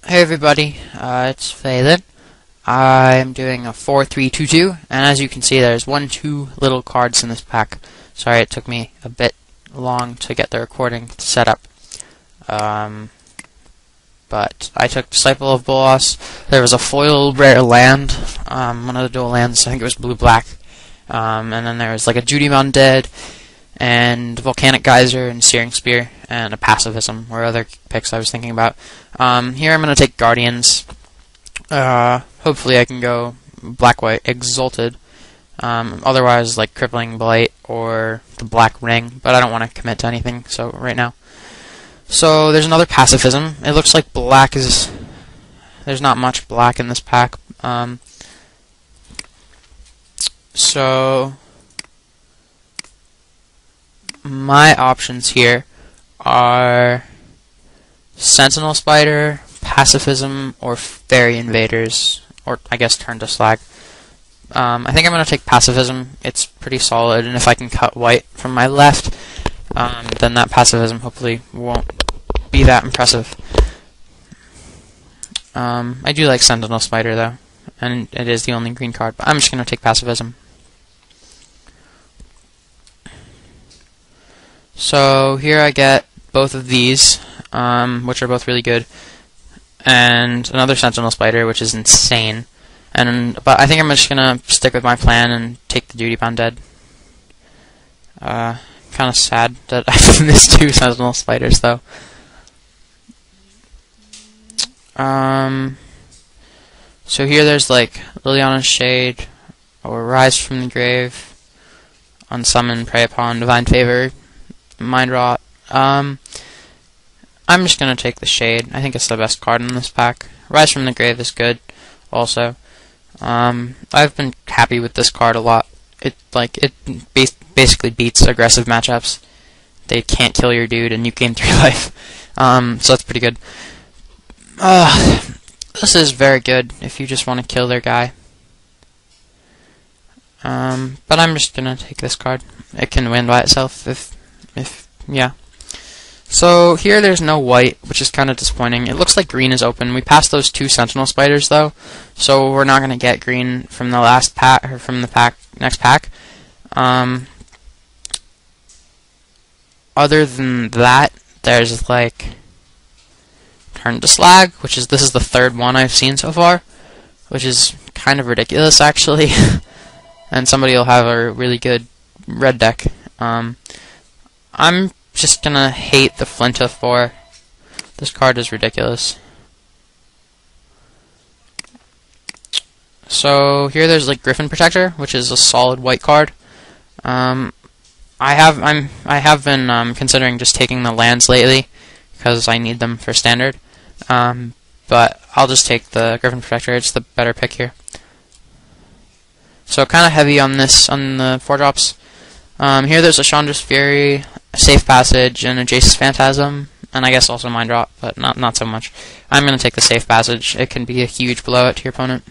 Hey everybody, it's Phelan. I'm doing a 4-3-2-2, and as you can see there's two little cards in this pack. Sorry it took me a bit long to get the recording set up. But I took Disciple of Bolas. There was a foil rare land, one of the dual lands, I think it was blue-black. And then there was like a Duty Undead, and Volcanic Geyser, and Searing Spear, and a Pacifism, or other picks I was thinking about. Here I'm going to take Guardians. Hopefully I can go Black-White Exalted. Otherwise, like Crippling Blight or the Black Ring, but I don't want to commit to anything, so right now. So there's another Pacifism. It looks like black is... There's not much black in this pack. So my options here are Sentinel Spider, Pacifism, or Fairy Invaders, or I guess Turn to Slag. I think I'm going to take Pacifism. It's pretty solid, and if I can cut white from my left, then that Pacifism hopefully won't be that impressive. I do like Sentinel Spider though, and it is the only green card, but I'm just going to take Pacifism. So here I get both of these, which are both really good, and another Sentinel Spider, which is insane. But I think I'm just gonna stick with my plan and take the Duty Undead. Kind of sad that I missed two Sentinel Spiders though. So here there's like Liliana's Shade, or Rise from the Grave, Unsummon, Prey Upon, Divine Favor, Mind Rot. I'm just gonna take the Shade. I think it's the best card in this pack. Rise from the Grave is good, also. I've been happy with this card a lot. It basically beats aggressive matchups. They can't kill your dude, and you gain 3 life. So that's pretty good. This is very good if you just want to kill their guy. But I'm just gonna take this card. It can win by itself yeah. So here there's no white, which is kind of disappointing. It looks like green is open. We passed those 2 Sentinel Spiders though, so we're not gonna get green from the last pack, or from the next pack. Other than that, there's like Turn to Slag, this is the 3rd one I've seen so far, which is kind of ridiculous actually. And somebody will have a really good red deck. I'm just gonna hate the Flinta 4. This card is ridiculous. So here there's like Griffin Protector, which is a solid white card. I have been considering just taking the lands lately because I need them for standard. But I'll just take the Griffin Protector. It's the better pick here. So kind of heavy on the 4-drops. Here there's a Chandra's Fury, a Safe Passage, and a Jace's Phantasm, and I guess also Mind Rot, but not so much. I'm going to take the Safe Passage. It can be a huge blowout to your opponent.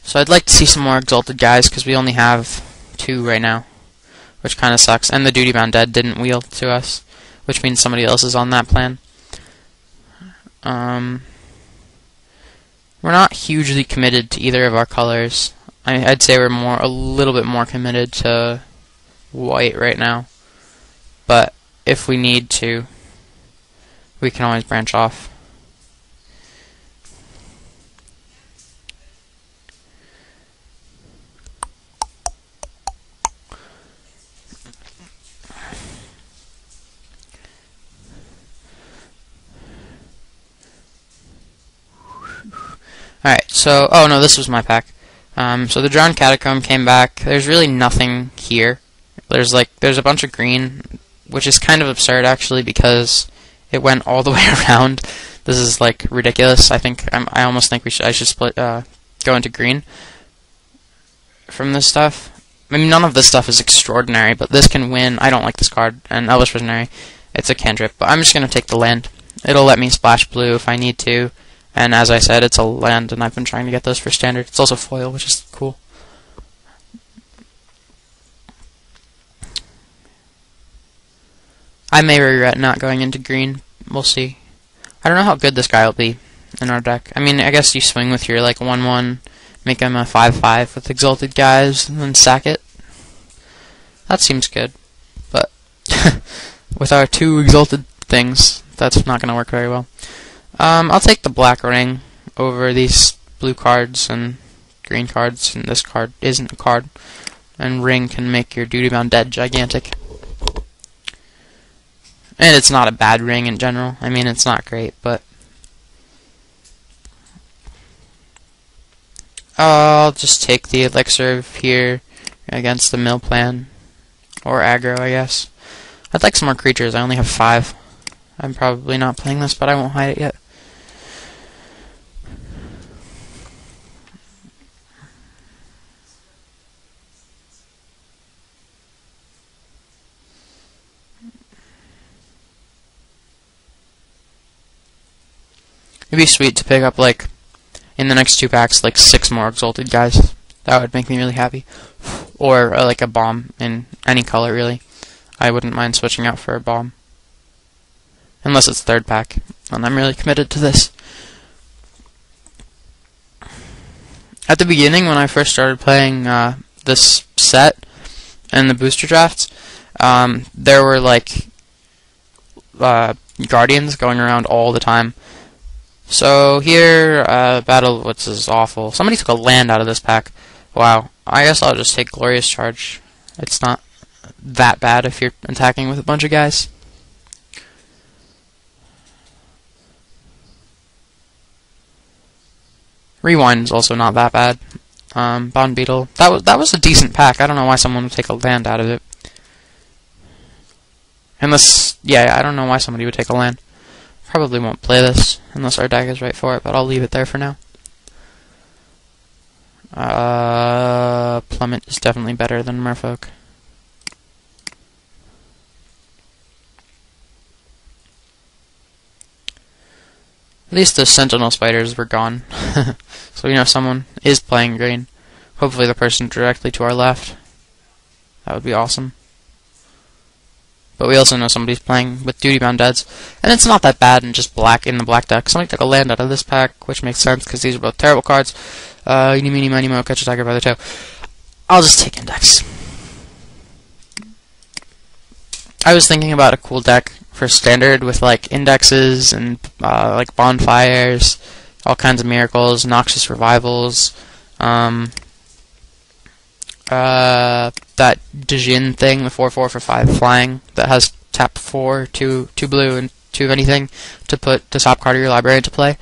So I'd like to see some more Exalted guys, because we only have 2 right now, which kind of sucks. And the Duty Undead didn't wheel to us, which means somebody else is on that plan. We're not hugely committed to either of our colors. I'd say we're a little bit more committed to white right now, but if we need to, we can always branch off. Alright, so, oh no, this was my pack. So the Drowned Catacomb came back. There's really nothing here. There's a bunch of green, which is kind of absurd actually because it went all the way around. This is like ridiculous. I almost think I should split go into green from this stuff. I mean, none of this stuff is extraordinary, but this can win. I don't like this card, and Elvish Visionary. It's a cantrip, but I'm just gonna take the land. It'll let me splash blue if I need to. And as I said, it's a land, and I've been trying to get those for standard. It's also foil, which is cool. I may regret not going into green. We'll see. I don't know how good this guy will be in our deck. I mean, I guess you swing with your like 1/1, make him a 5/5 with exalted guys, and then sack it. That seems good, but with our 2 exalted things, that's not going to work very well. I'll take the black ring over these blue cards and green cards, and this card isn't a card. And ring can make your duty-bound dead gigantic. And it's not a bad ring in general. I mean, it's not great, but I'll just take the elixir here against the mill plan. Or aggro, I guess. I'd like some more creatures. I only have 5. I'm probably not playing this, but I won't hide it yet. It'd be sweet to pick up, like, in the next 2 packs, like 6 more exalted guys. That would make me really happy. Or, like, a bomb in any color, really. I wouldn't mind switching out for a bomb. Unless it's 3rd pack, and I'm really committed to this. At the beginning, when I first started playing this set and the booster drafts, there were, like, guardians going around all the time. So here, Battle Wits is awful. Somebody took a land out of this pack. Wow. I guess I'll just take Glorious Charge. It's not that bad if you're attacking with a bunch of guys. Rewind is also not that bad. Bond Beetle. That was a decent pack. I don't know why someone would take a land out of it. Unless, yeah, I don't know why somebody would take a land. Probably won't play this unless our deck is right for it, but I'll leave it there for now. Plummet is definitely better than Merfolk. At least the Sentinel Spiders were gone. So we know someone is playing green. Hopefully the person directly to our left. That would be awesome. But we also know somebody's playing with duty-bound deads. And it's not that bad in just black in the black deck. Somebody took a land out of this pack, which makes sense because these are both terrible cards. Eeny, meeny, miny, mo, catch a tiger by the toe. I'll just take Index. I was thinking about a cool deck for standard with like indexes and like bonfires, all kinds of miracles, noxious revivals, that Djinn thing, the 4/4 for 5 flying that has tap 4, 2 blue and 2 of anything to put the top card of your library into play.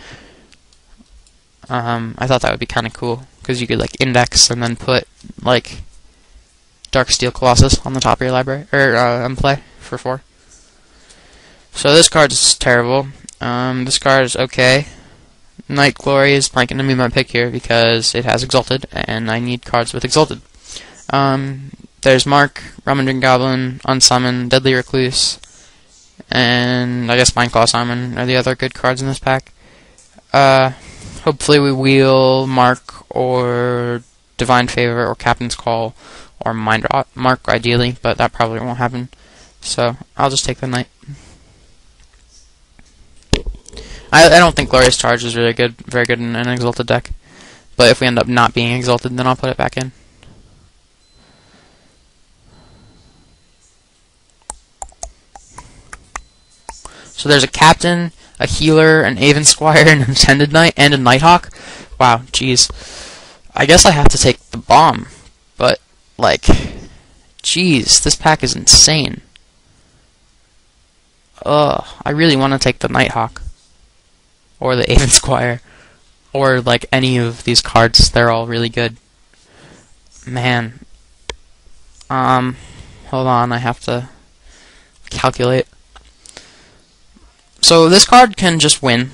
I thought that would be kind of cool because you could like index and then put like Darksteel Colossus on the top of your library or on play for 4. So this card is terrible. This card is okay. Night Glory is like going to be my pick here because it has Exalted, and I need cards with Exalted. There's Mark, Rummaging Goblin, Unsummon, Deadly Recluse, and I guess Mindclaw Simon are the other good cards in this pack. Hopefully we wheel Mark or Divine Favor or Captain's Call or Mind Rot. Mark ideally, but that probably won't happen. So I'll just take the Knight. I don't think Glorious Charge is really good, very good in an Exalted deck. But if we end up not being Exalted, then I'll put it back in. So there's a Captain, a Healer, an Aven Squire, an Intended Knight, and a Nighthawk. Wow, jeez. I guess I have to take the Bomb. But, like, jeez, this pack is insane. Ugh, I really want to take the Nighthawk. Or the Aven Squire. Or, like, any of these cards. They're all really good. Man. Hold on, I have to calculate. So this card can just win.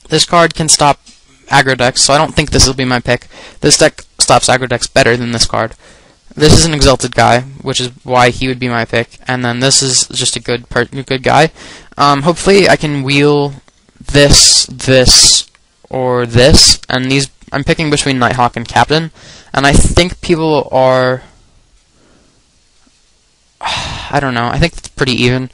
This card can stop aggro decks, so I don't think this will be my pick. This deck stops aggro decks better than this card. This is an Exalted guy, which is why he would be my pick. And then this is just a good guy. Hopefully I can wheel this, or this, and these. I'm picking between Nighthawk and Captain, and I think people are. I don't know. I think it's pretty even.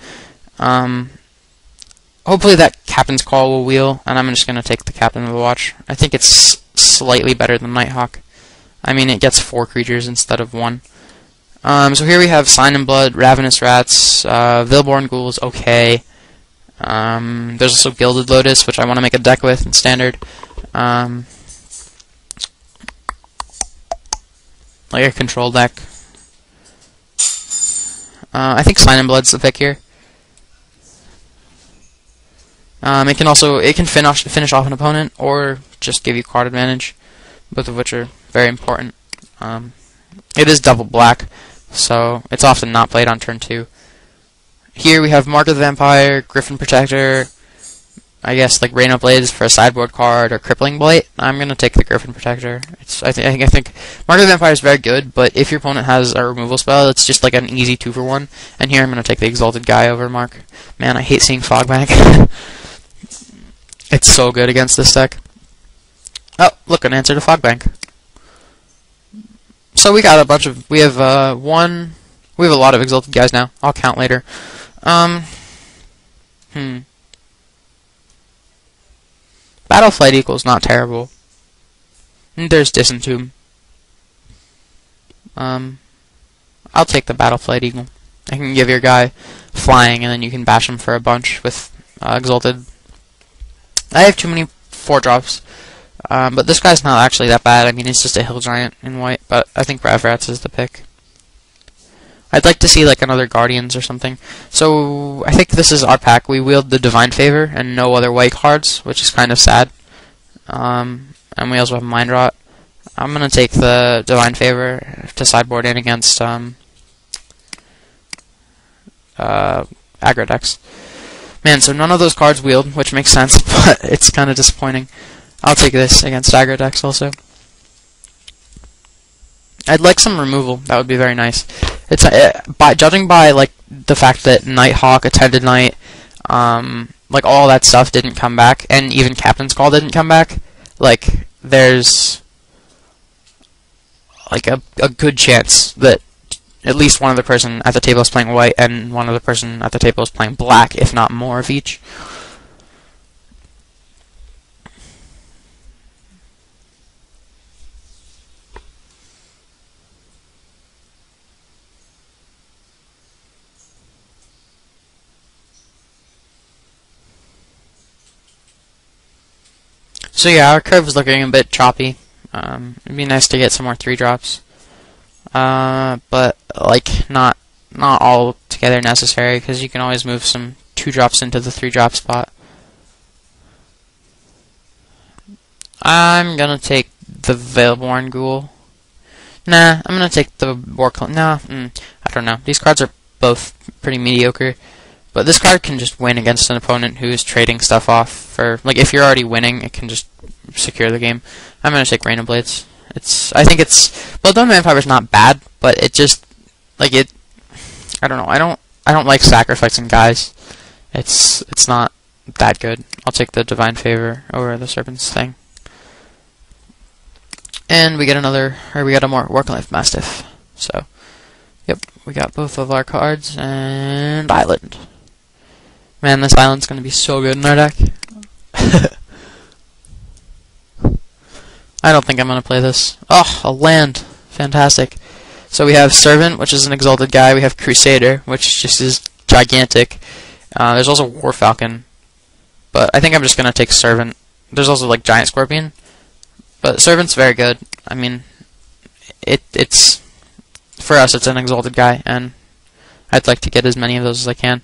hopefully that Captain's Call will wheel, and I'm just going to take the Captain of the Watch. I think it's slightly better than Nighthawk. I mean, it gets 4 creatures instead of 1. So here we have Sign in Blood, Ravenous Rats, Vilborn Ghoul is okay. There's also Gilded Lotus, which I want to make a deck with in Standard. Like a control deck. I think Sign in Blood's the pick here. It can finish off an opponent, or just give you card advantage, both of which are very important. It is double black, so it's often not played on turn 2. Here we have Mark of the Vampire, Griffin Protector, I guess like Rain of Blades for a sideboard card, or Crippling Blight. I'm gonna take the Griffin Protector. I think Mark of the Vampire is very good, but if your opponent has a removal spell, it's just like an easy 2-for-1. And here I'm gonna take the Exalted Guy over Mark. Man, I hate seeing Fogbank. It's so good against this deck. Oh, look, an answer to Fogbank. So we got a bunch of, we have a lot of Exalted Guys now. I'll count later. Battleflight Eagle's not terrible. And there's Disentomb. I'll take the Battleflight Eagle. I can give your guy flying, and then you can bash him for a bunch with Exalted. I have too many 4-drops, but this guy's not actually that bad. I mean, he's just a hill giant in white, but I think Ravrats is the pick. I'd like to see like another Guardians or something. So I think this is our pack. We wield the Divine Favor and no other white cards, which is kind of sad. And we also have Mind Rot. I'm gonna take the Divine Favor to sideboard in against aggro decks. Man, so none of those cards wheeled, which makes sense, but it's kind of disappointing. I'll take this against aggro decks also. I'd like some removal. That would be very nice. It's judging by like the fact that Nighthawk, Attended Night, like all that stuff didn't come back, and even Captain's Call didn't come back. Like there's like a good chance that at least one of the person at the table is playing white, and one of the person at the table is playing black, if not more of each. So yeah, our curve is looking a bit choppy. It'd be nice to get some more 3-drops, but like not all together necessary, because you can always move some 2-drops into the 3-drop spot. I'm gonna take the Veilborn Ghoul. Nah, I'm gonna take the I don't know. These cards are both pretty mediocre. But this card can just win against an opponent who's trading stuff off for, like, if you're already winning, it can just secure the game. I'm gonna take Rain of Blades. I think Bloodstone Vampire's not bad, but it just, like, I don't know. I don't like sacrificing guys. It's not that good. I'll take the Divine Favor over the Serpent's thing. And we get a more Worklife Mastiff. So, yep, we got both of our cards, and Island. Man, this island's gonna be so good in our deck. I don't think I'm gonna play this. Oh, a land. Fantastic. So we have Servant, which is an Exalted Guy. We have Crusader, which just is gigantic. There's also War Falcon. But I think I'm just gonna take Servant. There's also like Giant Scorpion. But Servant's very good. I mean, it's for us, it's an Exalted Guy, and I'd like to get as many of those as I can.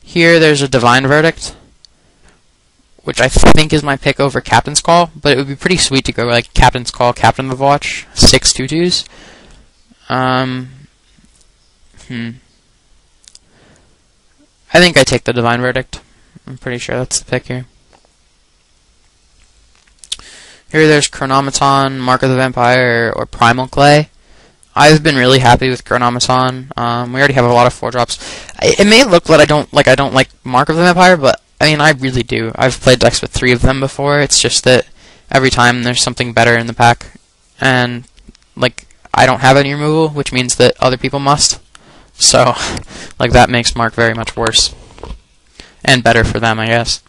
Here there's a Divine Verdict, which I think is my pick over Captain's Call, but it would be pretty sweet to go like Captain's Call, Captain of the Watch, 6 2/2s. I think I take the Divine Verdict. I'm pretty sure that's the pick here. Here there's Chronomaton, Mark of the Vampire, or Primal Clay. I've been really happy with Chronomaton. We already have a lot of 4-drops. It may look that I don't like Mark of the Vampire, but I mean I really do. I've played decks with 3 of them before. It's just that every time there's something better in the pack, and like I don't have any removal, which means that other people must. So, like, that makes Mark very much worse. And better for them, I guess.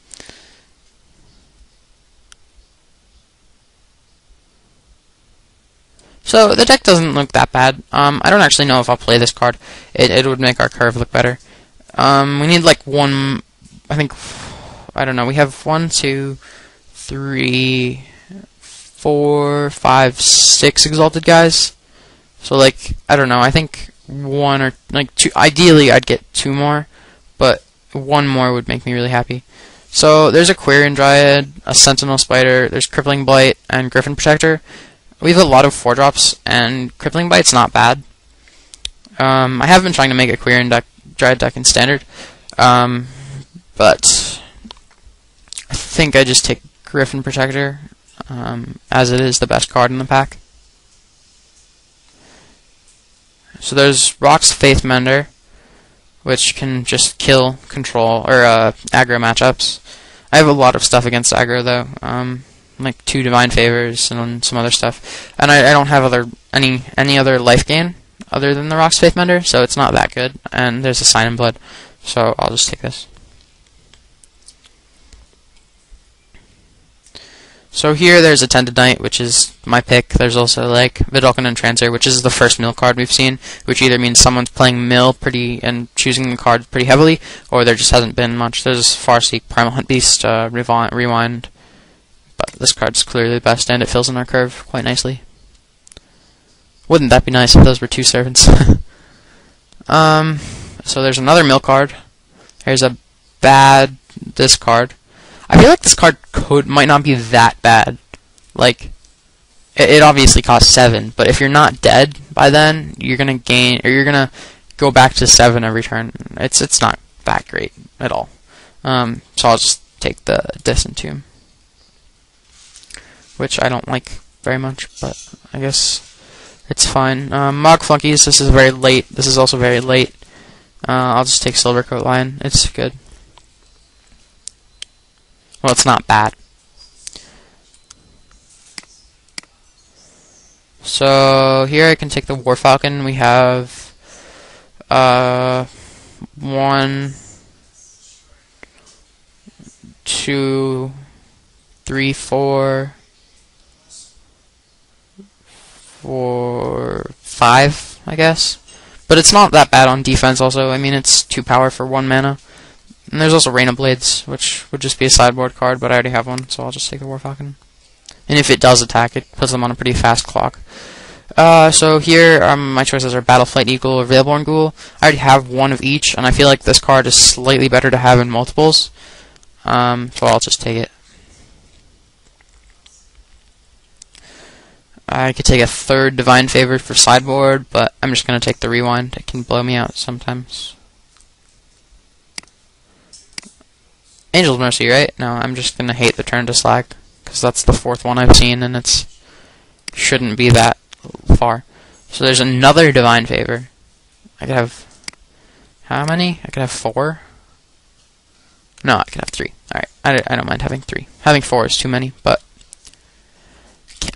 So, the deck doesn't look that bad. I don't actually know if I'll play this card. It would make our curve look better. We need, like, one... I think... I don't know. We have 1, 2, 3, 4, 5, 6 Exalted guys. So, like, I don't know. I think 1 or, like, 2... Ideally, I'd get 2 more. But 1 more would make me really happy. So, there's a Quarian Dryad, a Sentinel Spider, there's Crippling Blight, and Griffin Protector. We have a lot of 4-drops, and Crippling Bite's not bad. I have been trying to make a Quarian Dryad deck in Standard, but I think I just take Griffin Protector, as it is the best card in the pack. So there's Rock's Faith Mender, which can just kill, control, or aggro matchups. I have a lot of stuff against aggro, though. Like 2 Divine Favors and some other stuff, and I don't have any other life gain other than the Rock's Faith Mender, so it's not that good. And there's a Sign in Blood, so I'll just take this. So here there's a Tended Knight, which is my pick. There's also like Vidalcan Entrancer, which is the first mill card we've seen, which either means someone's playing mill pretty and choosing the card pretty heavily, or there just hasn't been much. There's Farseek, Primal Hunt Beast, Rewind. But this card's clearly the best, and it fills in our curve quite nicely. Wouldn't that be nice if those were 2 servants? So there's another mill card. Here's a bad discard. I feel like this card might not be that bad. Like, it obviously costs 7, but if you're not dead by then, you're gonna gain, or you're gonna go back to 7 every turn. It's not that great at all. So I'll just take the Distant Tomb, which I don't like very much, but I guess it's fine. Mog Flunkies, this is very late. This is also very late. I'll just take Silvercoat Lion. It's good. Well, it's not bad. So here I can take the War Falcon. We have 1, 2, 3, 4, 5, I guess. But it's not that bad on defense also. I mean, it's 2 power for 1 mana. And there's also Rain of Blades, which would just be a sideboard card, but I already have one, so I'll just take the War Falcon. And if it does attack, it puts them on a pretty fast clock. So here, my choices are Battleflight Eagle or Veilborn Ghoul. I already have 1 of each, and I feel like this card is slightly better to have in multiples. So I'll just take it. I could take a 3rd Divine Favor for sideboard, but I'm just going to take the Rewind. It can blow me out sometimes. Angel's Mercy, right? No, I'm just going to hate the Turn to Slag, because that's the 4th one I've seen, and it shouldn't be that far. So there's another Divine Favor. I could have... how many? I could have 4? No, I could have 3. Alright, I don't mind having 3. Having 4 is too many, but...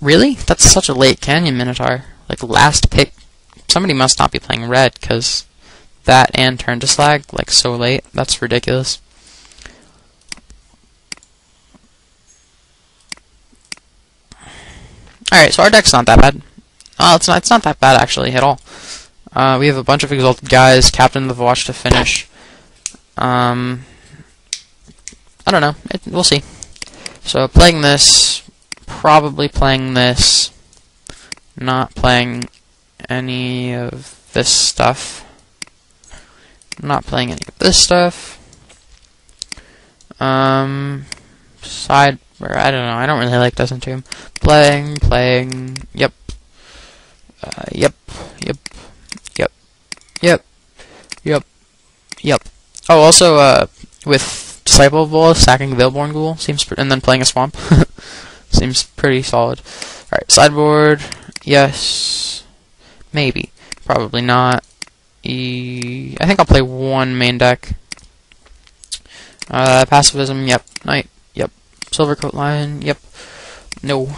Really? That's such a late Canyon Minotaur. Like, last pick. Somebody must not be playing red, because that and Turn to Slag, like, so late. That's ridiculous. Alright, so our deck's not that bad. It's not that bad, actually, at all. We have a bunch of Exalted guys, Captain of the Watch to finish. I don't know. We'll see. So, playing this... probably playing this, not playing any of this stuff, not playing any of this stuff, I don't know, I don't really like Descent Tomb, playing, yep, yep. Oh, also, with Disciple of Bolas, sacking Veilborn Ghoul, and then playing a Swamp. Seems pretty solid. Alright, sideboard. Yes. Maybe. Probably not. I think I'll play 1 main deck. Pacifism, yep. Knight, yep. Silvercoat Lion, yep. No.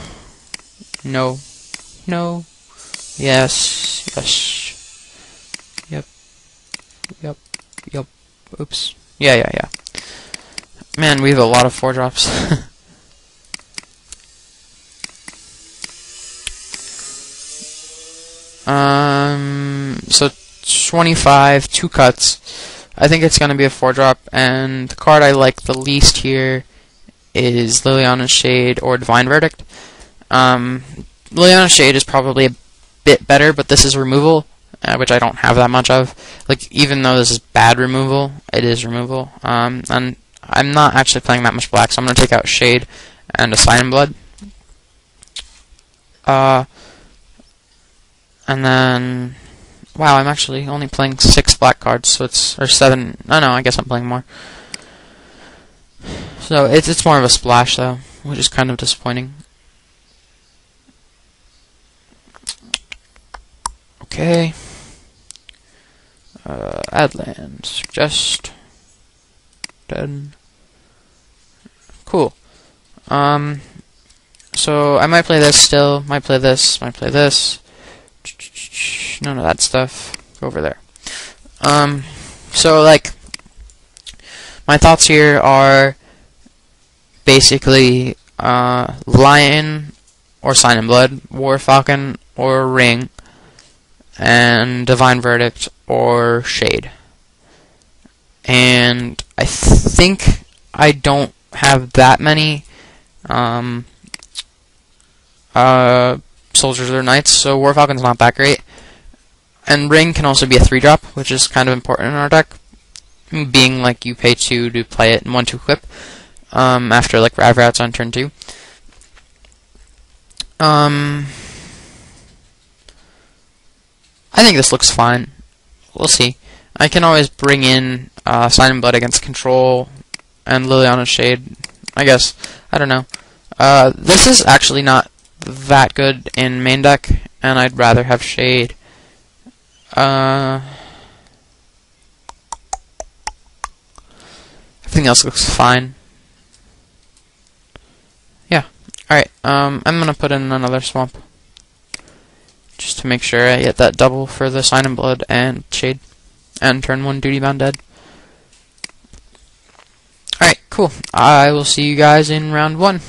No. No. Yes. Yes. Yep. Yep. Oops. Yeah. Man, we have a lot of 4-drops. So 25, 2 cuts. I think it's gonna be a 4-drop, and the card I like the least here is Liliana's Shade or Divine Verdict. Liliana's Shade is probably a bit better, but this is removal, which I don't have that much of. Like, even though this is bad removal, it is removal. And I'm not actually playing that much black, so I'm gonna take out Shade and a Sign in Blood. And then, wow, I'm actually only playing 6 black cards, so or 7. No, I guess I'm playing more. So it's more of a splash though, which is kind of disappointing. Okay. Add land. Suggest. Dead. Cool. So I might play this still. Might play this. Might play this. None of that stuff. Go over there. So like, my thoughts here are basically Lion or Sign in Blood, War Falcon or Ring, and Divine Verdict or Shade. And I think I don't have that many soldiers or knights, so War Falcon's not that great. And Ring can also be a 3-drop, which is kind of important in our deck, being like you pay 2 to play it and 1 to equip after like Rav Routes on turn 2. I think this looks fine. We'll see. I can always bring in Sign in Blood against Control and Liliana's Shade, I guess. I don't know. This is actually not that good in main deck, and I'd rather have Shade. Everything else looks fine. Yeah. Alright, I'm gonna put in another Swamp, just to make sure I get that double for the Sign in Blood and Shade, and turn 1 Duty Bound Dead. Alright, cool. I will see you guys in round 1.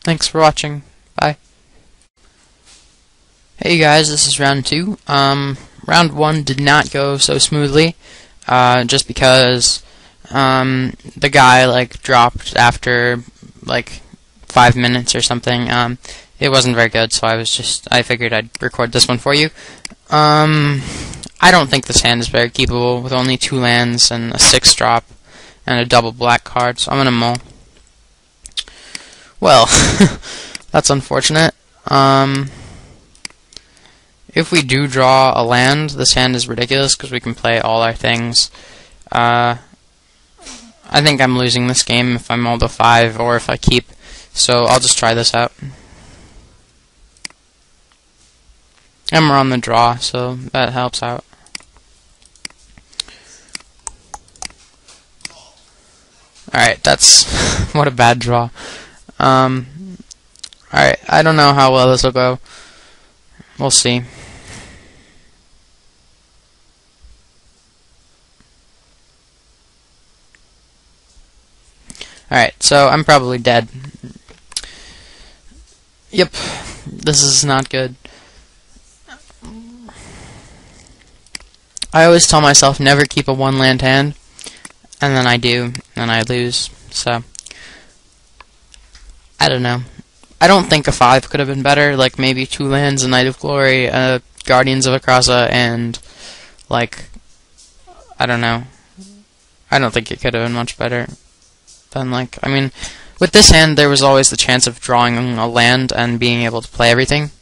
Thanks for watching. Bye. Hey guys, this is round 2. Round 1 did not go so smoothly, just because the guy like dropped after like 5 minutes or something. It wasn't very good, so I figured I'd record this one for you. I don't think this hand is very keepable with only 2 lands and a 6-drop and a double black card, so I'm gonna mull. Well, that's unfortunate. If we do draw a land, this hand is ridiculous because we can play all our things. I think I'm losing this game if I mull to 5 or if I keep, so I'll just try this out. And we're on the draw, so that helps out. Alright, that's what a bad draw. Alright, I don't know how well this will go. We'll see. Alright, so I'm probably dead. Yep, this is not good. I always tell myself never keep a 1-land hand, and then I do, and I lose, so I don't know. I don't think a 5 could have been better, like maybe 2 lands, a Knight of Glory, Guardians of Akrasa, and like, I don't know. I don't think it could have been much better than like, I mean, with this hand there was always the chance of drawing a land and being able to play everything.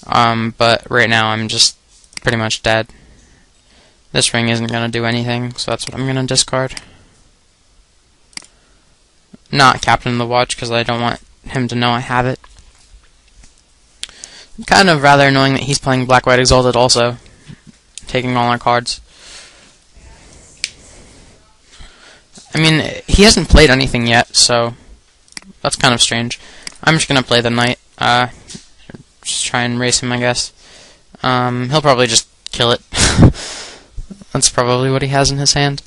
But right now I'm just pretty much dead. This ring isn't going to do anything, so that's what I'm going to discard. Not Captain of the Watch, because I don't want him to know I have it. Kind of rather annoying that he's playing Black-White Exalted also, taking all our cards. I mean, he hasn't played anything yet, so that's kind of strange. I'm just going to play the Knight, just try and race him, I guess. He'll probably just kill it. That's That's probably what he has in his hand.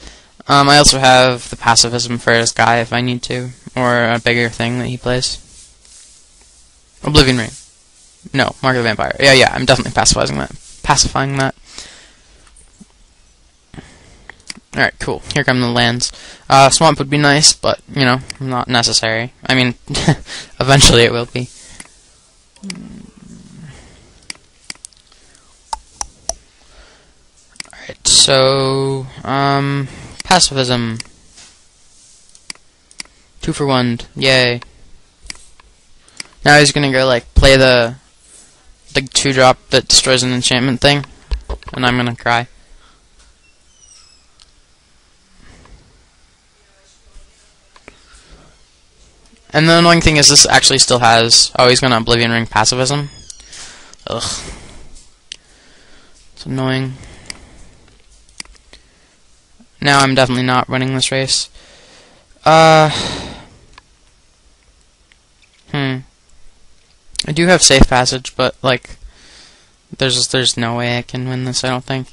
I also have the pacifism for his guy if I need to, or a bigger thing that he plays. Oblivion Ring. No, Mark of the Vampire. Yeah, I'm definitely pacifying that. Alright, cool. Here come the lands. Swamp would be nice, but, you know, not necessary. I mean, eventually it will be. Alright, so, pacifism. 2 for 1. Yay. Now he's gonna go, like, play the 2-drop that destroys an enchantment thing, and I'm gonna cry. And the annoying thing is this actually still has... Oh, he's gonna Oblivion Ring pacifism. Ugh. It's annoying. Now I'm definitely not running this race. I do have safe passage, but like there's no way I can win this, I don't think.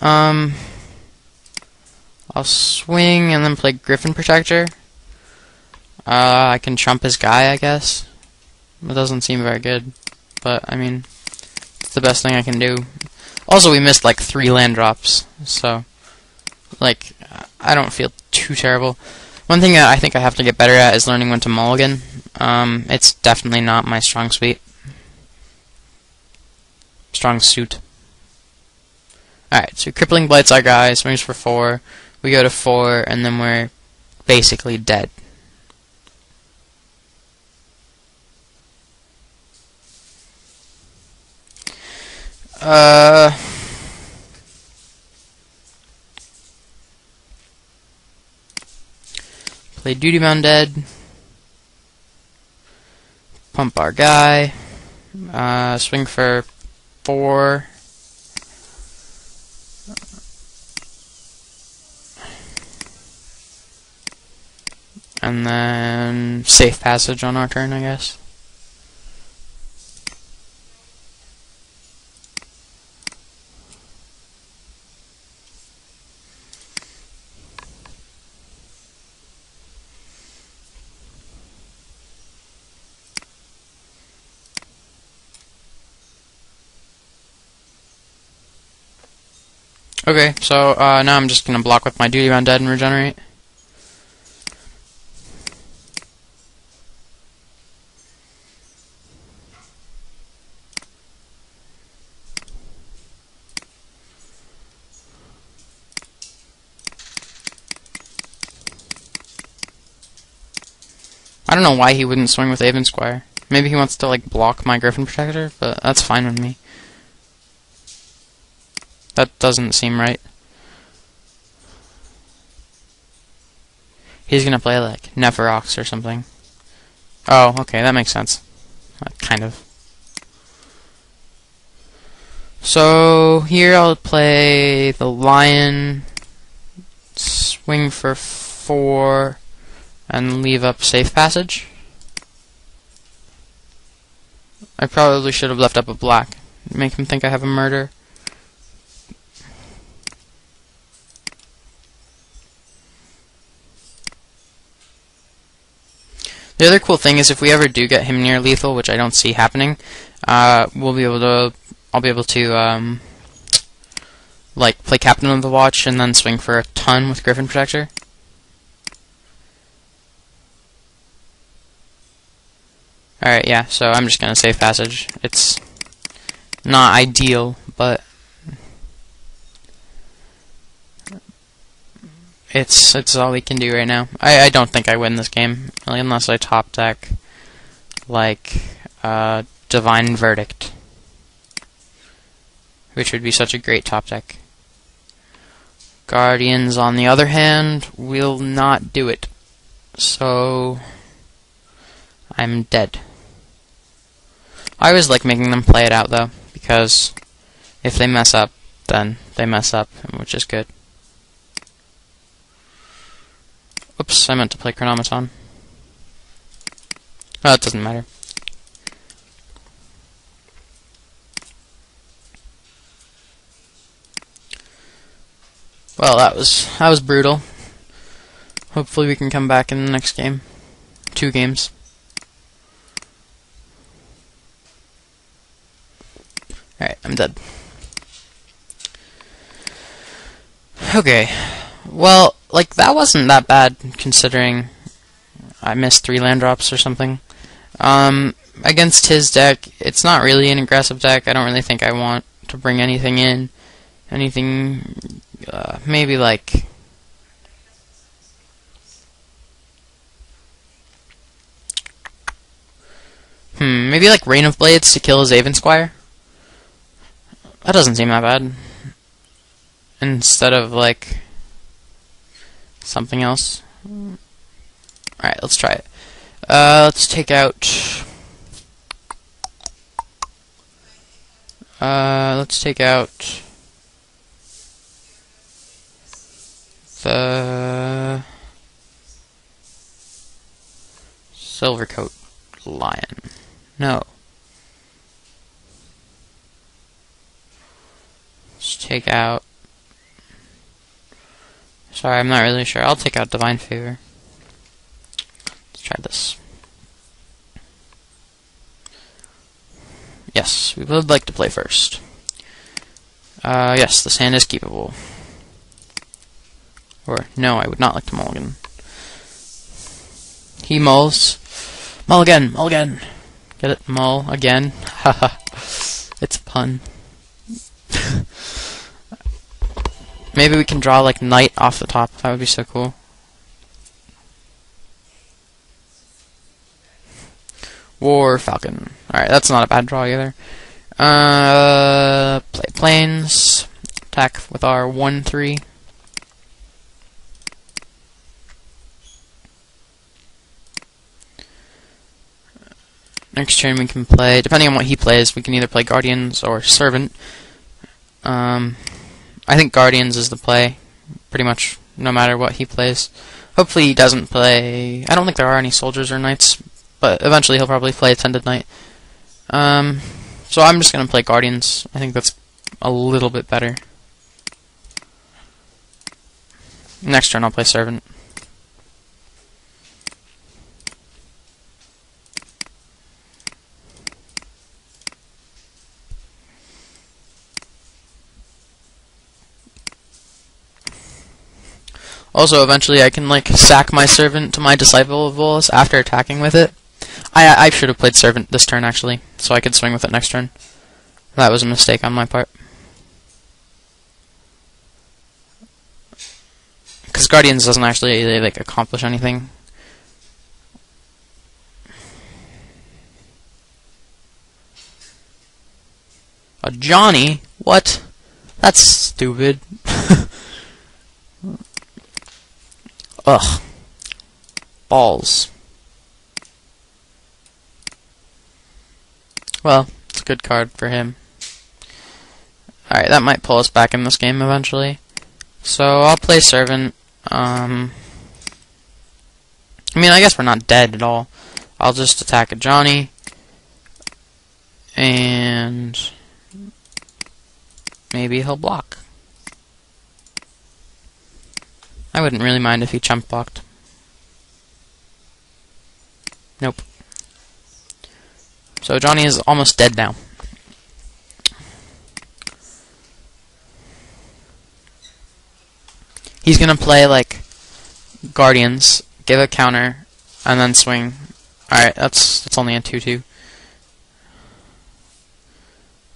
I'll swing and then play Griffin Protector. I can trump his guy, I guess. It doesn't seem very good, but I mean, it's the best thing I can do. Also, we missed like 3 land drops, so like I don't feel too terrible. One thing that I think I have to get better at is learning when to mulligan. It's definitely not my strong suit. Alright, so Crippling Blight's our guy, swings for 4. We go to 4, and then we're basically dead. Play Duty Bound Dead. Pump our guy. Swing for 4. And then safe passage on our turn, I guess. Okay, so now I'm just gonna block with my Duty Bound Dead and regenerate. I don't know why he wouldn't swing with Aven Squire. Maybe he wants to like block my Griffin Protector, but that's fine with me. That doesn't seem right. He's gonna play like Neferox or something. Oh, okay, that makes sense. Kind of. So here I'll play the Lion, swing for 4, and leave up safe passage. I probably should have left up a black. Make him think I have a murder. The other cool thing is if we ever do get him near lethal, which I don't see happening, I'll be able to like play Captain of the Watch and then swing for a ton with Griffin Protector. Alright, yeah, so I'm just gonna save passage. It's not ideal, but it's all we can do right now. I don't think I win this game, like, unless I top deck like Divine Verdict, which would be such a great top deck. Guardians, on the other hand, will not do it. So I'm dead. I always like making them play it out though, because if they mess up, then they mess up, which is good. Oops, I meant to play Chronometon. Oh, it doesn't matter. Well, that was brutal. Hopefully we can come back in the next game. 2 games. Alright, I'm dead. Okay. Well, like, that wasn't that bad, considering I missed 3 land drops or something. Against his deck, it's not really an aggressive deck. I don't really think I want to bring anything in. Anything, maybe like... maybe like Rain of Blades to kill his Avensquire? That doesn't seem that bad. Instead of, like, something else. Alright, let's try it. Let's take out... let's take out... the... Silvercoat Lion. No. Let's take out... Sorry, I'm not really sure. I'll take out Divine Favor. Let's try this. Yes, we would like to play first. Yes, this hand is keepable. Or, no, I would not like to mulligan. He mulls. Mull again, mull again. Get it? Mull again. Haha. It's a pun. Maybe we can draw, like, Knight off the top. That would be so cool. War Falcon. Alright, that's not a bad draw either. Play Plains. Attack with our 1/3. Next turn we can play, depending on what he plays, we can either play Guardians or Servant. I think Guardians is the play, pretty much no matter what he plays. Hopefully he doesn't play... I don't think there are any Soldiers or Knights, but eventually he'll probably play Attended Knight. So I'm just going to play Guardians. I think that's a little bit better. Next turn I'll play Servant. Also, eventually I can, like, sack my Servant to my Disciple of Bolas after attacking with it. I should have played Servant this turn, actually, so I could swing with it next turn. That was a mistake on my part. Because Guardians doesn't actually, like, accomplish anything. A Johnny? What? That's stupid. Ugh. Balls. Well, it's a good card for him. Alright, that might pull us back in this game eventually. So, I'll play Servant. I mean, I guess we're not dead at all. I'll just attack a Johnny. And... maybe he'll block. I wouldn't really mind if he chump blocked. Nope. So Johnny is almost dead now. He's gonna play, like, Guardians, give a counter, and then swing. Alright, that's only a 2/2.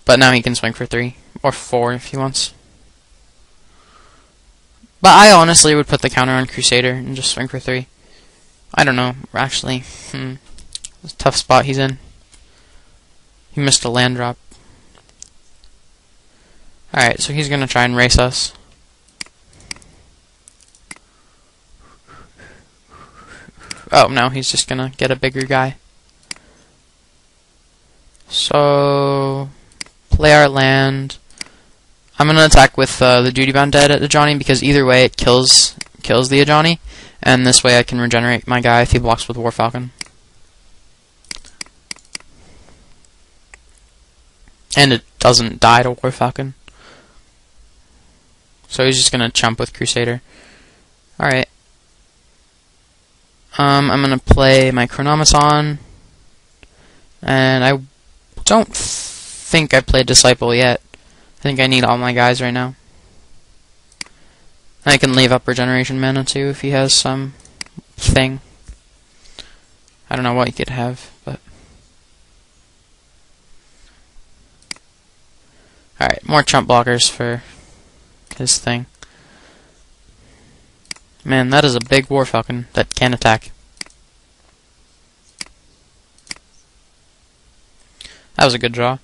But now he can swing for 3, or 4 if he wants. But I honestly would put the counter on Crusader and just swing for 3. I don't know, actually. It's a tough spot he's in. He missed a land drop. Alright, so he's gonna try and race us. Oh, no, he's just gonna get a bigger guy. So... play our land. I'm gonna attack with the Duty Bound Dead at Ajani because either way it kills the Ajani, and this way I can regenerate my guy if he blocks with War Falcon. And it doesn't die to War Falcon. So he's just gonna chump with Crusader. Alright. I'm gonna play my Chronomaton. And I don't think I played Disciple yet. I think I need all my guys right now. I can leave up Regeneration Mana too if he has some thing. I don't know what he could have, but... Alright, more chump blockers for his thing. Man, that is a big War Falcon that can attack. That was a good draw.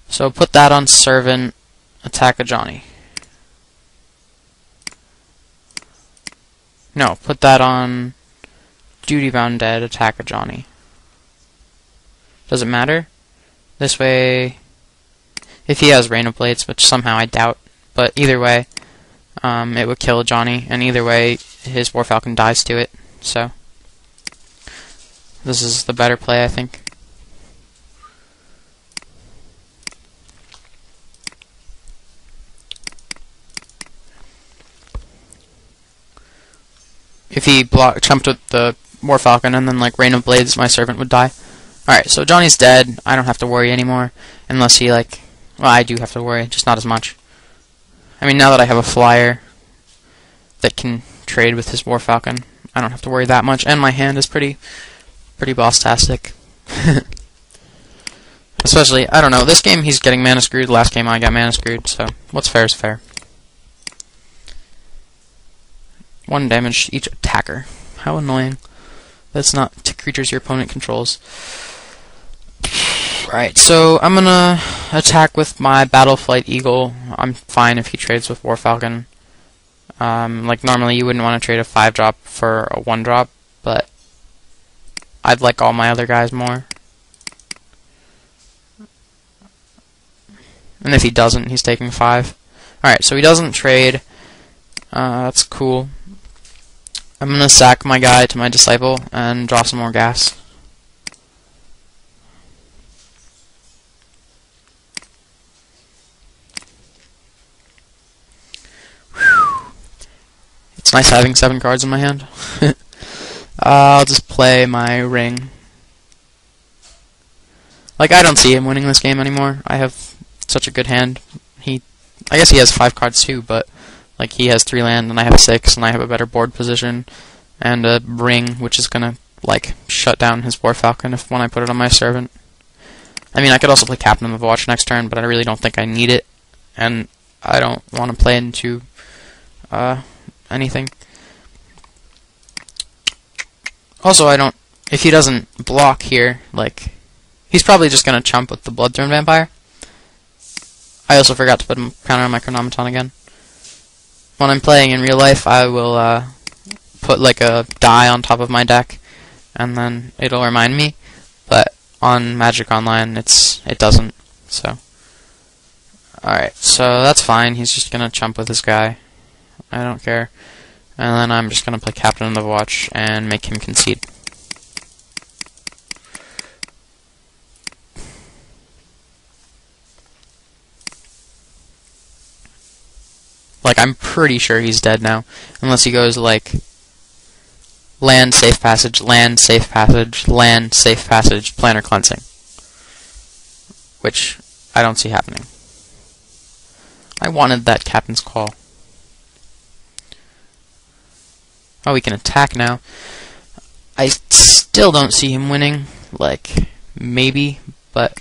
So put that on Servant, attack a Johnny. No, put that on Duty Bound Dead, attack a Johnny. Does it matter? This way, if he has Rain of Blades, which somehow I doubt, but either way, it would kill Johnny, and either way, his War Falcon dies to it, so this is the better play, I think. If he chumped with the War Falcon and then like Rain of Blades, my Servant would die. Alright, so Johnny's dead. I don't have to worry anymore. Unless he like... Well, I do have to worry, just not as much. I mean, now that I have a flyer that can trade with his War Falcon, I don't have to worry that much. And my hand is pretty boss-tastic. Especially, I don't know, this game he's getting mana screwed, last game I got mana screwed, so what's fair is fair. 1 damage to each attacker. How annoying. That's not to creatures your opponent controls. Right, so I'm gonna attack with my Battleflight Eagle. I'm fine if he trades with War Falcon. Like normally you wouldn't want to trade a 5-drop for a 1-drop, but I'd like all my other guys more. And if he doesn't, he's taking 5. Alright, so he doesn't trade. That's cool. I'm gonna sack my guy to my Disciple and draw some more gas. Whew. It's nice having 7 cards in my hand. I'll just play my ring. Like, I don't see him winning this game anymore. I have such a good hand. I guess he has 5 cards too, but like he has 3 land and I have 6 and I have a better board position and a ring which is gonna like shut down his War Falcon when I put it on my Servant. I mean, I could also play Captain of the Watch next turn, but I really don't think I need it, and I don't want to play into anything. Also, if he doesn't block here, like, he's probably just gonna chump with the Bloodthorn Vampire. I also forgot to put him counter on my Chronomaton again. When I'm playing in real life, I will put like a die on top of my deck, and then it'll remind me. But on Magic Online, it doesn't. So, alright, so that's fine. He's just gonna chump with this guy. I don't care. And then I'm just gonna play Captain of the Watch and make him concede. Like, I'm pretty sure he's dead now. Unless he goes, like, land, safe passage, land, safe passage, land, safe passage, planar cleansing. Which I don't see happening. I wanted that Captain's Call. Oh, we can attack now. I still don't see him winning. Like, maybe, but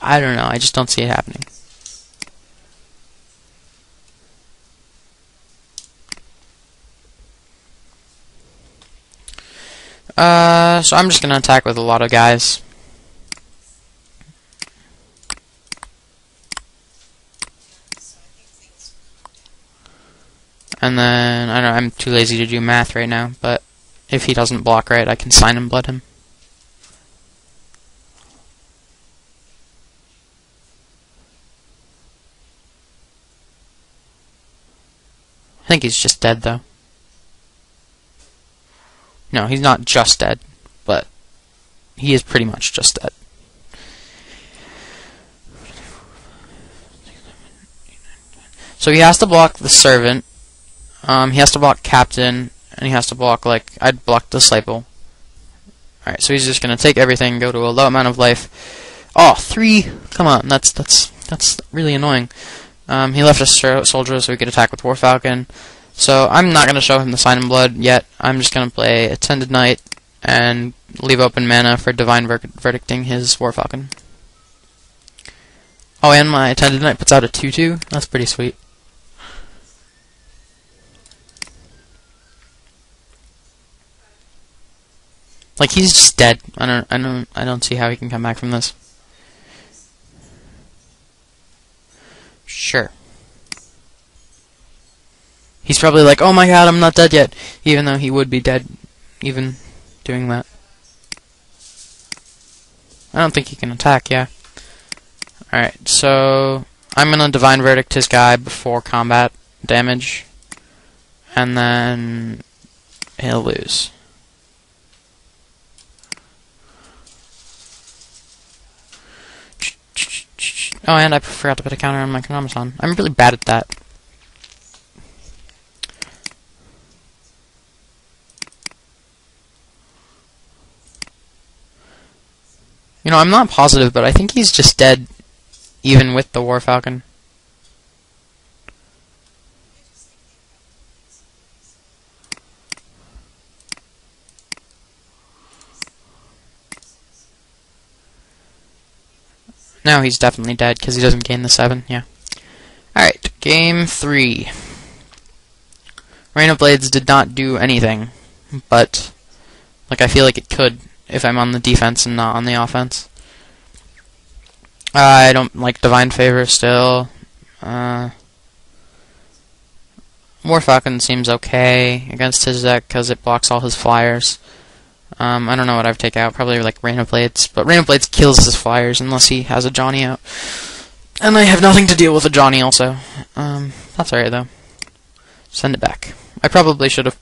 I don't know. I just don't see it happening. So I'm just gonna attack with a lot of guys. And then, I don't know, I'm too lazy to do math right now, but if he doesn't block right, I can sign and blood him. I think he's just dead, though. No, he's not just dead, but he is pretty much just dead. So he has to block the Servant, he has to block Captain, and he has to block, like, I'd block Disciple. Alright, so he's just gonna take everything, go to a low amount of life. Oh, 3! Come on, that's really annoying. He left a soldier so he could attack with War Falcon. So I'm not gonna show him the Sign in Blood yet. I'm just gonna play Attended Knight and leave open mana for Divine Verdicting his War Falcon. Oh, and my Attended Knight puts out a 2/2. That's pretty sweet. Like, he's just dead. I don't see how he can come back from this. Sure. He's probably like, oh my god, I'm not dead yet, even though he would be dead even doing that. I don't think he can attack, yeah. Alright, so I'm gonna Divine Verdict his guy before combat damage, and then he'll lose. Oh, and I forgot to put a counter on my Chronomaton. I'm really bad at that. You know, I'm not positive, but I think he's just dead, even with the War Falcon. No, he's definitely dead, because he doesn't gain the 7, yeah. Alright, game 3. Rain of Blades did not do anything, but, like, I feel like it could if I'm on the defense and not on the offense. I don't like Divine Favor still. War Falcon seems okay against his deck because it blocks all his flyers. I don't know what I've taken out. Probably like Rain of Blades. But Rain of Blades kills his flyers unless he has a Johnny out. And I have nothing to deal with a Johnny also. That's alright though. Send it back. I probably should have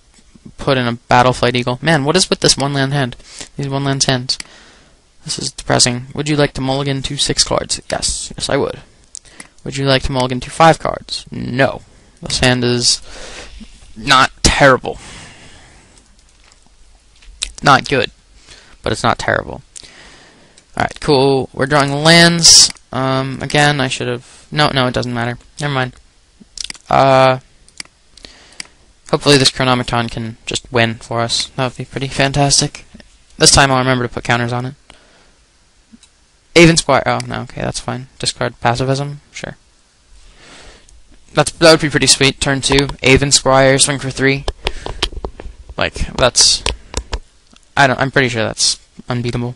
put in a Battleflight Eagle. Man, what is with this one land hand? These one land hands. This is depressing. Would you like to mulligan to 6 cards? Yes. Yes, I would. Would you like to mulligan to 5 cards? No. This hand is not terrible. Not good, but it's not terrible. Alright, cool. We're drawing lands. Again, I should have... No, it doesn't matter. Never mind. Hopefully this Chronomaton can just win for us. That would be pretty fantastic. This time I'll remember to put counters on it. Aven Squire... Oh, no, okay, that's fine. Discard Pacifism? Sure. That would be pretty sweet. Turn 2. Aven Squire, swing for 3. Like, that's... I'm pretty sure that's unbeatable.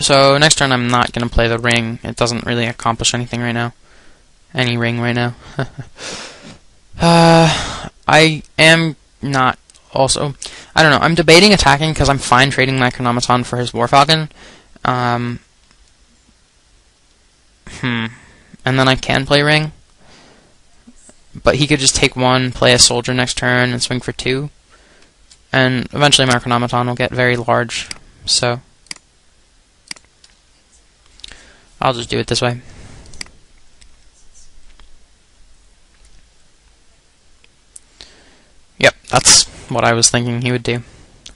So, next turn I'm not going to play the ring. It doesn't really accomplish anything right now. Any ring right now. I am not also... I don't know, I'm debating attacking because I'm fine trading my Chronomaton for his War Falcon. And then I can play ring. But he could just take 1, play a soldier next turn, and swing for 2. And eventually my Chronomaton will get very large, so... I'll just do it this way. Yep, that's what I was thinking he would do,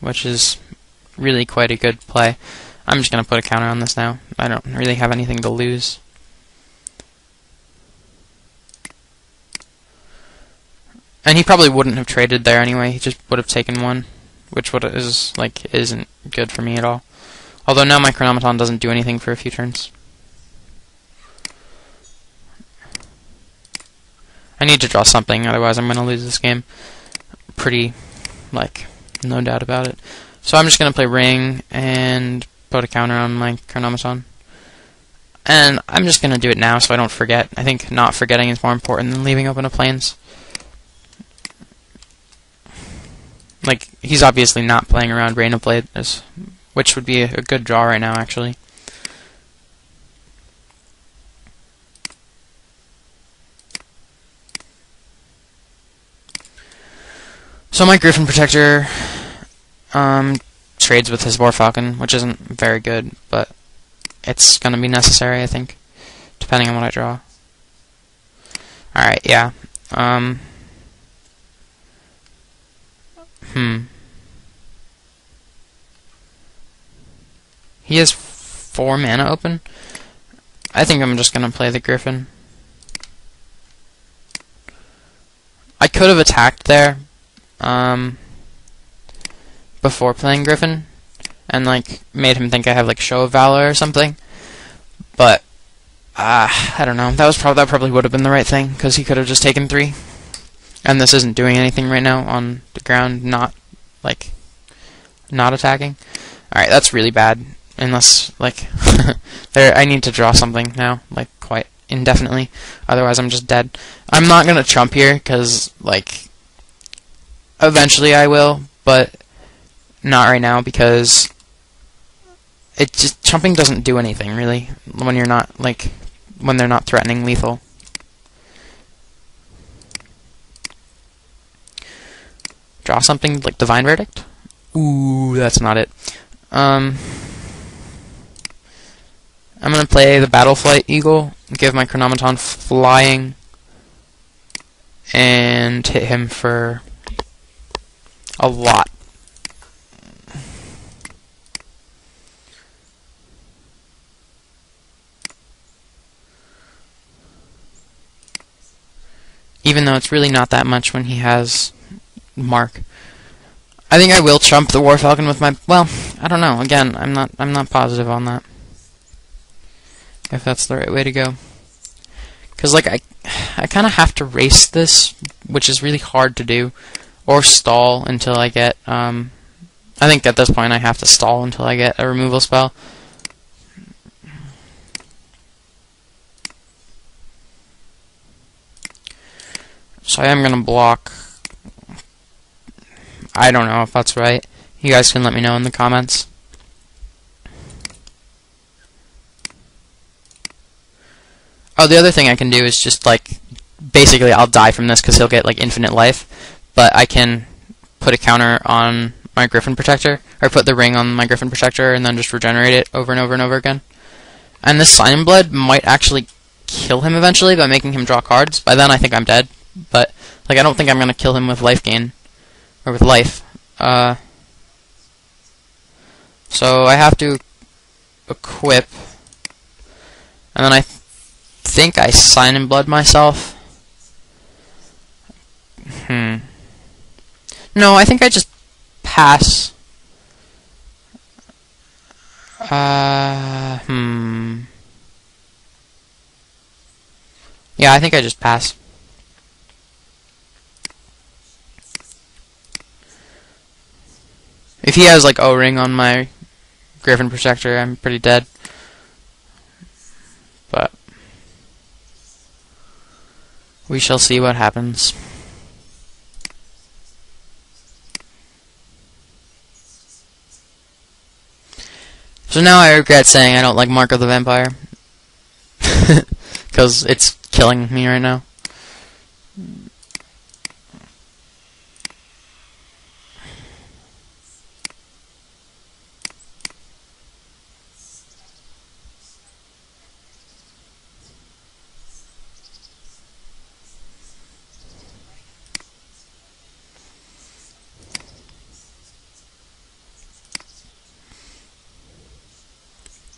which is really quite a good play. I'm just going to put a counter on this now. I don't really have anything to lose. And he probably wouldn't have traded there anyway. He just would have taken 1, which isn't good for me at all. Although now my Chronomaton doesn't do anything for a few turns. I need to draw something, otherwise I'm going to lose this game. Pretty, no doubt about it. So I'm just going to play ring and put a counter on my Chronomaton. And I'm just going to do it now so I don't forget. I think not forgetting is more important than leaving open a plains. Like, he's obviously not playing around Rain of Blades, which would be a good draw right now, actually. So my Griffin Protector trades with his War Falcon, which isn't very good, but it's gonna be necessary, I think, depending on what I draw. Alright, yeah. He has 4 mana open. I think I'm just gonna play the Griffin. I could have attacked there before playing Griffin and like made him think I have like Show of Valor or something, but I don't know. That probably would have been the right thing, because he could have just taken 3, and this isn't doing anything right now on the ground. Not attacking. All right, that's really bad. Unless like I need to draw something now, like quite indefinitely. Otherwise, I'm just dead. I'm not gonna chump here, because like eventually I will, but not right now, because chumping doesn't do anything really when you're not when they're not threatening lethal. Draw something like Divine Verdict. Ooh, that's not it. I'm gonna play the Battleflight Eagle, give my Chronometon flying, and hit him for a lot. Even though it's really not that much when he has Mark. I think I will chump the War Falcon with my, well, I don't know. Again, I'm not positive on that, if that's the right way to go. Because like I kind of have to race this, which is really hard to do, or stall until I get I think at this point I have to stall until I get a removal spell. So I am gonna block. I don't know if that's right. You guys can let me know in the comments. Oh, the other thing I can do is just like, basically I'll die from this because he'll get like infinite life, but I can put a counter on my Griffin Protector, or put the ring on my Griffin Protector and then just regenerate it over and over and over again. And this Sign in Blood might actually kill him eventually by making him draw cards. By then I think I'm dead, but like I don't think I'm gonna kill him with life gain, or with life. So I have to equip, and then I think I Sign in Blood myself. No, I think I just pass. Yeah, I think I just pass. If he has like O-ring on my Griffin Protector, I'm pretty dead. But we shall see what happens. So now I regret saying I don't like Mark of the Vampire, because it's killing me right now.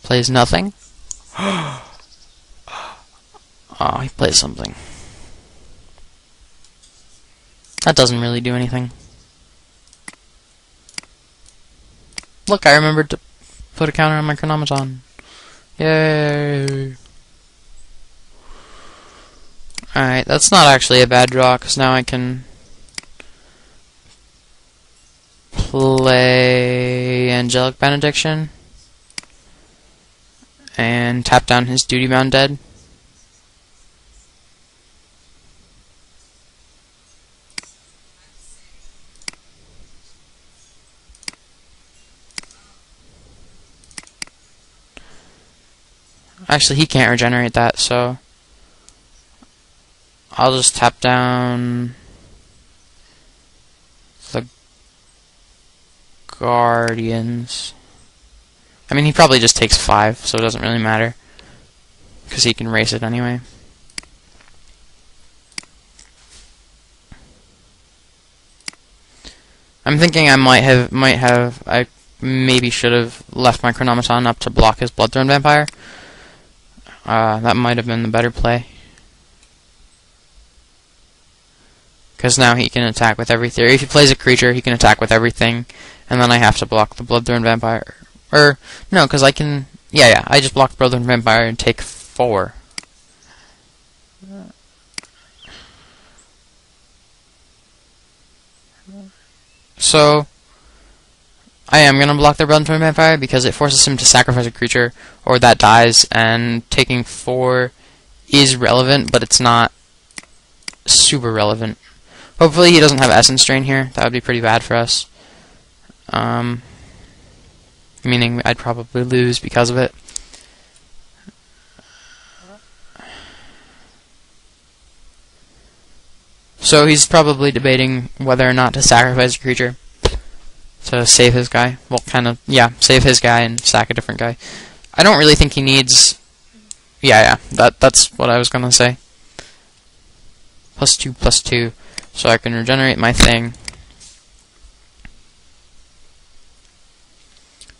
Plays nothing. Oh, he plays something. That doesn't really do anything. Look, I remembered to put a counter on my Chronometon. Yay! Alright, that's not actually a bad draw, because now I can play Angelic Benediction and tap down his Duty Bound Dead. Actually, he can't regenerate that, so I'll just tap down the Guardians. I mean, he probably just takes 5, so it doesn't really matter, because he can race it anyway. I'm thinking I I maybe should have left my Chronometon up to block his Bloodthorn Vampire. That might have been the better play. Because now he can attack with everything. If he plays a creature, he can attack with everything, and then I have to block the Bloodthorn Vampire. Or, no, because I can... Yeah, I just block Bloodthorn Vampire and take 4. So, I am going to block the Bloodthorn Vampire because it forces him to sacrifice a creature, or that dies, and taking 4 is relevant, but it's not super relevant. Hopefully he doesn't have Essence Drain here. That would be pretty bad for us. Meaning I'd probably lose because of it. So he's probably debating whether or not to sacrifice a creature to save his guy. Well, kind of, yeah, save his guy and sack a different guy. I don't really think he needs... Yeah, that's what I was gonna say. +2/+2, so I can regenerate my thing.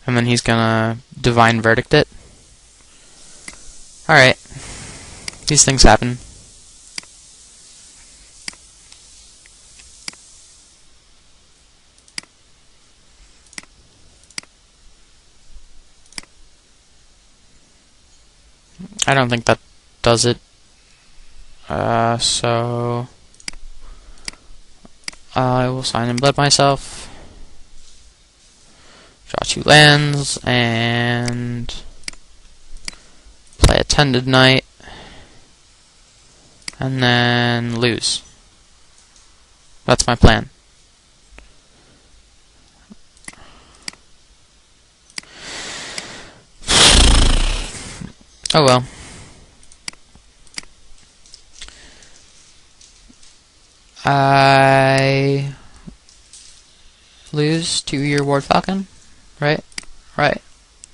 And then he's gonna Divine Verdict it. Alright. These things happen. I don't think that does it. So I will sign in Blood myself. Draw 2 lands and play a Tended Knight, and then lose. That's my plan. Oh well. I lose to your Ward Falcon, right? Right.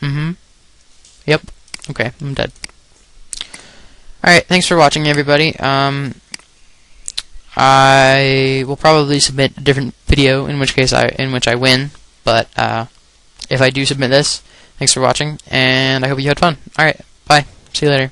Yep. Okay, I'm dead. Alright, thanks for watching, everybody. I will probably submit a different video in which I win, but if I do submit this, thanks for watching, and I hope you had fun. Alright, bye. See you later.